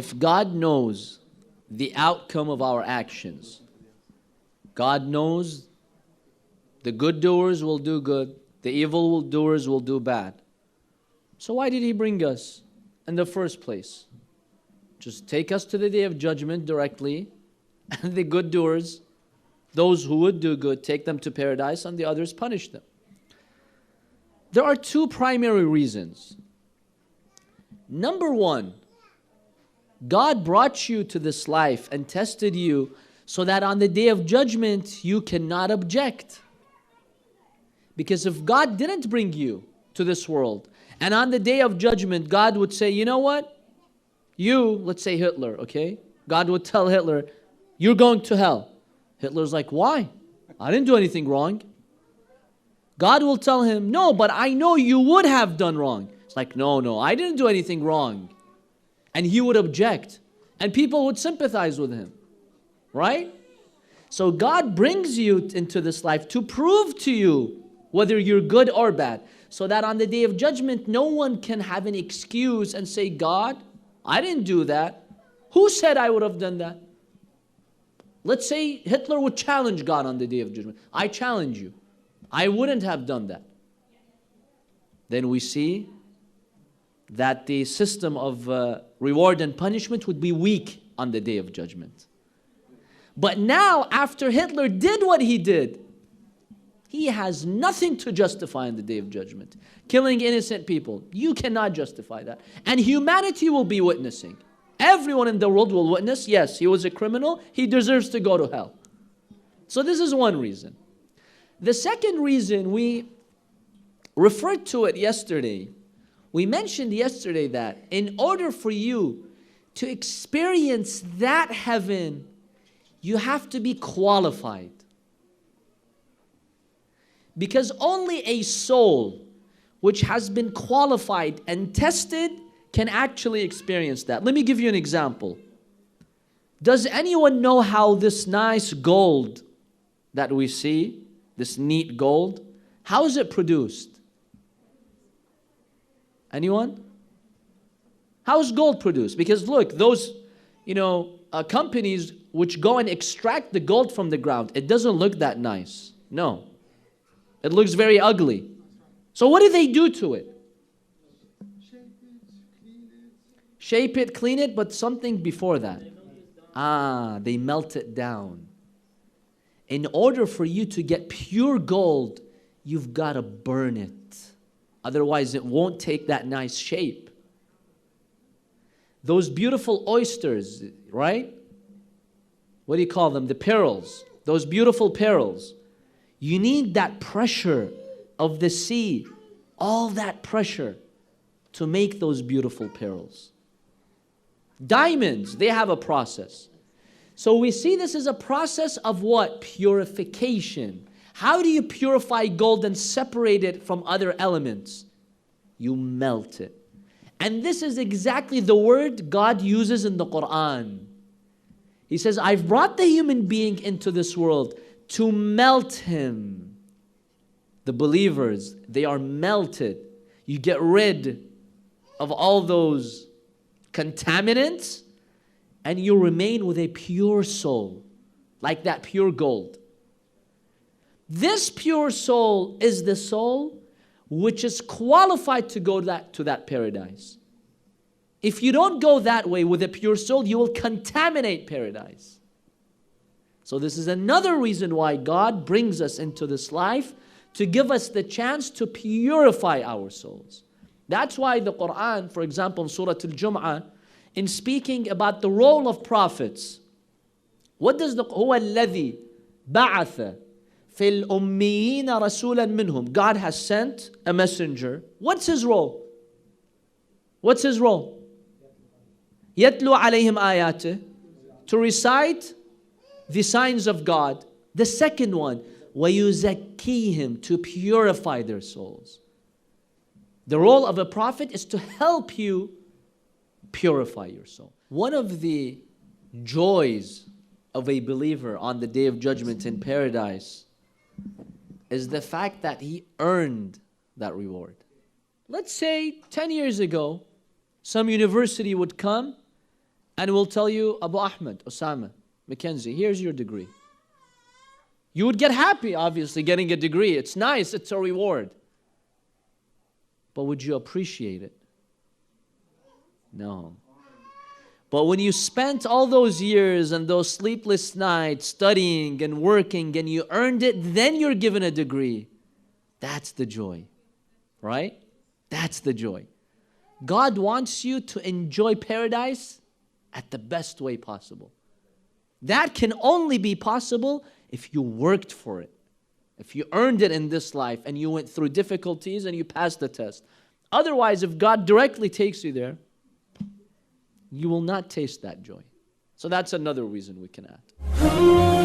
if God knows the outcome of our actions, God knows the good doers will do good, the evil doers will do bad. So why did He bring us in the first place? Just take us to the day of judgment directly, and the good doers, those who would do good, take them to paradise, and the others punish them. There are two primary reasons. Number one, God brought you to this life and tested you so that on the day of judgment you cannot object. Because if God didn't bring you to this world, and on the day of judgment God would say, you know what? You, let's say Hitler, okay? God would tell Hitler, you're going to hell. Hitler's like, why? I didn't do anything wrong. God will tell him, no, but I know you would have done wrong. It's like, no, I didn't do anything wrong. And he would object. And people would sympathize with him. Right? So God brings you into this life to prove to you whether you're good or bad. So that on the day of judgment, no one can have an excuse and say, God, I didn't do that. Who said I would have done that? Let's say Hitler would challenge God on the day of judgment. I challenge you. I wouldn't have done that. Then we see that the system of reward and punishment would be weak on the day of judgment. But now, after Hitler did what he did, he has nothing to justify on the day of judgment. Killing innocent people, you cannot justify that. And humanity will be witnessing. Everyone in the world will witness, yes, he was a criminal, he deserves to go to hell. So this is one reason. The second reason, we referred to it yesterday. We mentioned yesterday that in order for you to experience that heaven, you have to be qualified. Because only a soul which has been qualified and tested can actually experience that. Let me give you an example. Does anyone know how this nice gold that we see, this neat gold, how is it produced? Anyone? How is gold produced? Because look, those, companies which go and extract the gold from the ground, it doesn't look that nice. No. It looks very ugly. So what do they do to it? Shape it, clean it, but something before that. They melt it down. In order for you to get pure gold, you've got to burn it. Otherwise, it won't take that nice shape. Those beautiful oysters, right? What do you call them? The pearls. Those beautiful pearls. You need that pressure of the sea, all that pressure to make those beautiful pearls. Diamonds, they have a process. So we see this as a process of what? Purification. How do you purify gold and separate it from other elements? You melt it. And this is exactly the word God uses in the Quran. He says, I've brought the human being into this world to melt him. The believers, they are melted. You get rid of all those contaminants and you remain with a pure soul, like that pure gold. This pure soul is the soul which is qualified to go to that paradise. If you don't go that way with a pure soul, you will contaminate paradise. So this is another reason why God brings us into this life, to give us the chance to purify our souls. That's why the Quran, for example, in Surah Al-Jum'ah, in speaking about the role of prophets, what does هو الذي بعث في الأميين رسولا منهم. God has sent a messenger. What's his role? What's his role? يتلو عليهم آياته. To recite the signs of God. The second one, وَيُزَكِّيهِمْ, to purify their souls. The role of a prophet is to help you purify your soul. One of the joys of a believer on the day of judgment in paradise is the fact that he earned that reward. Let's say 10 years ago, some university would come and we'll tell you, Abu Ahmed, Osama, Mackenzie, here's your degree. You would get happy, obviously, getting a degree. It's nice, it's a reward. But would you appreciate it? No. But when you spent all those years and those sleepless nights studying and working and you earned it, then you're given a degree. That's the joy, right? That's the joy. God wants you to enjoy paradise at the best way possible. That can only be possible if you worked for it. If you earned it in this life and you went through difficulties and you passed the test. Otherwise, if God directly takes you there, you will not taste that joy. So that's another reason we can act.